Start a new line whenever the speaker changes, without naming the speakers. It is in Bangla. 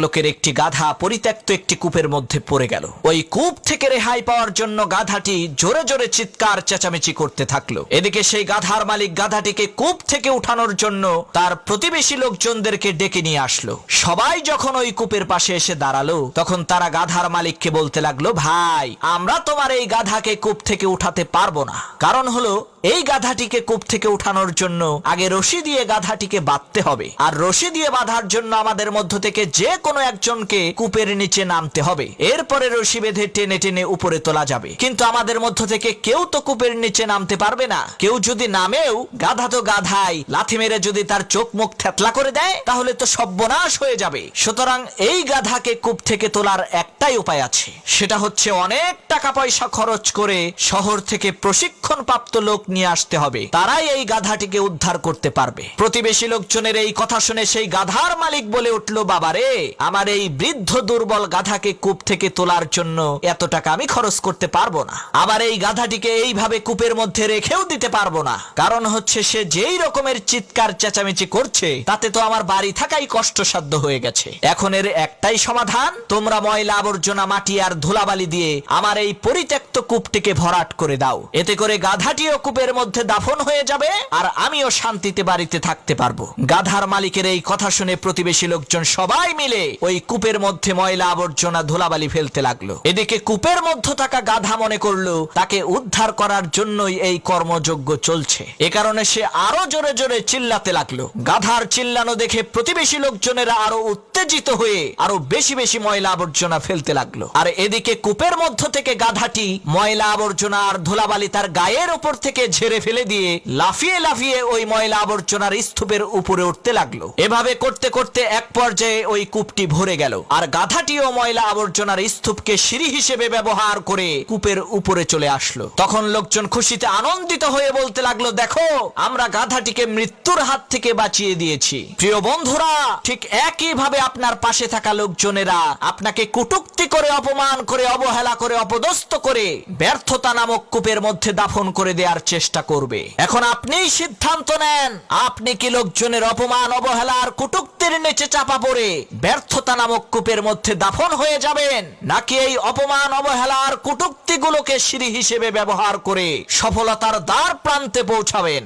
লোকের একটি গাধা পরিত্যক্ত একটি কূপের মধ্যে পড়ে গেল। ওই কূপ থেকে রেহাই পাওয়ার জন্য গাধাটি জোরে জোরে চিৎকার চেঁচামেচি করতে থাকলো। এদিকে সেই গাধার মালিক গাধাটিকে কূপ থেকে উঠানোর জন্য তার প্রতিবেশী লোকজনদেরকে ডেকে নিয়ে আসলো। সবাই যখন ওই কূপের পাশে এসে দাঁড়ালো তখন তারা গাধার মালিককে বলতে লাগলো, ভাই আমরা তোমার এই গাধাকে কূপ থেকে উঠাতে পারবো না। কারণ হলো এই গাধাটিকে কূপ থেকে উঠানোর জন্য আগে রশি দিয়ে গাধাটিকে বাঁধতে হবে, আর রশি দিয়ে বাঁধার জন্য আমাদের মধ্য থেকে যে কোনো একজনকে কূপের নিচে নামতে হবে। এরপরে রশি বেঁধে টেনে টেনে উপরে তোলা যাবে। কিন্তু আমাদের মধ্য থেকে কেউ তো কূপের নিচে নামতে পারবে না। কেউ যদি নামেও গাধা তো গাধাই, লাথি মেরে যদি তার চোখ মুখ থেতলা করে দেয় তাহলে তো সর্বনাশ হয়ে যাবে। সুতরাং এই গাধাকে কূপ থেকে তোলার একটাই উপায় আছে, সেটা হচ্ছে অনেক টাকা পয়সা খরচ করে শহর থেকে প্রশিক্ষণপ্রাপ্ত লোক নিয়ে আসতে হবে। তারাই এই গাধাটিকে উদ্ধার করতে পারবে। প্রতিবেশী লোকজনের এই কথা শুনে সেই গাধার মালিক বলে উঠলো, বাবারে আমার এই বৃদ্ধ দুর্বল গাধাকে কূপ থেকে তোলার জন্য এত টাকা আমি খরচ করতে পারবো না। আবার এই গাধাটিকে এইভাবে কূপের মধ্যে রেখেও দিতে পারবো না। কারণ হচ্ছে সে যেই রকমের চিৎকার চেঁচামেচি করছে তাতে তো আমার বাড়ি থাকাই কষ্টসাধ্য হয়ে গেছে। এখন এর একটাই সমাধান, তোমরা ময়লা আবর্জনা মাটি আর ধুলাবালি দিয়ে আমার এই পরিত্যক্ত কূপটিকে ভরাট করে দাও। এতে করে গাধাটিও কূপের মধ্যে দাফন হয়ে যাবে আর আমিও শান্তিতে বাড়িতে থাকতে পারবো। গাধার মালিকের এই কথা শুনে প্রতিবেশী লোকজন সবাই মিলে ওই কূপের মধ্যে ময়লা আবর্জনা ধুলাবালি ফেলতে লাগলো। এদিকে কূপের মধ্যে থাকা গাধা মনে করলো তাকে উদ্ধার করার জন্যই এই কর্মযজ্ঞ চলছে। এ কারণে সে আরো জোরে জোরে চিল্লাতে লাগলো। গাধার চিল্লানো দেখে প্রতিবেশী লোকজনেরা আরো উত্তেজিত হয়ে আরো বেশি বেশি ময়লা আবর্জনা ফেলতে লাগলো। আর এদিকে কূপের মধ্য থেকে গাধাটি ময়লা আবর্জনা আর ধুলাবালি তার গায়ের উপর থেকে ঝেড়ে ফেলে দিয়ে লাফিয়ে লাফিয়ে ওই ময়লা আবর্জনার স্তূপের উপরে উঠতে লাগলো। এভাবে করতে করতে এক পর্যায়ে ওই কূপটি ভরে গেল আর গাধাটিও ময়লা আবর্জনার স্তূপকে সিঁড়ি হিসেবে ব্যবহার করে কূপের উপরে চলে আসলো। তখন লোকজন খুশিতে আনন্দিত হয়ে বলতে লাগলো, দেখো আমরা গাধাটিকে মৃত্যুর হাত থেকে বাঁচিয়ে দিয়েছি। প্রিয় বন্ধুরা, ঠিক একই ভাবে আপনার পাশে থাকা লোকজনেরা আপনাকে কটূক্তি করে, অপমান করে, অবহেলা করে, অপদস্থ করে ব্যর্থতা নামক কূপের মধ্যে দাফন করে দেওয়ার চেষ্টা করবে। এখন আপনিই সিদ্ধান্ত নেন, আপনি কি লোকজনের অপমান, অবহেলা আর কটূক্তির নিচে চাপা পড়ে ব্যর্থতা নামক কূপের মধ্যে দাফন হয়ে যাবেন, নাকি এই অপমান, অবহেলা আর কটূক্তিগুলোকে সিঁড়ি হিসেবে ব্যবহার করে সফলতার দ্বার প্রান্তে পৌঁছাবেন।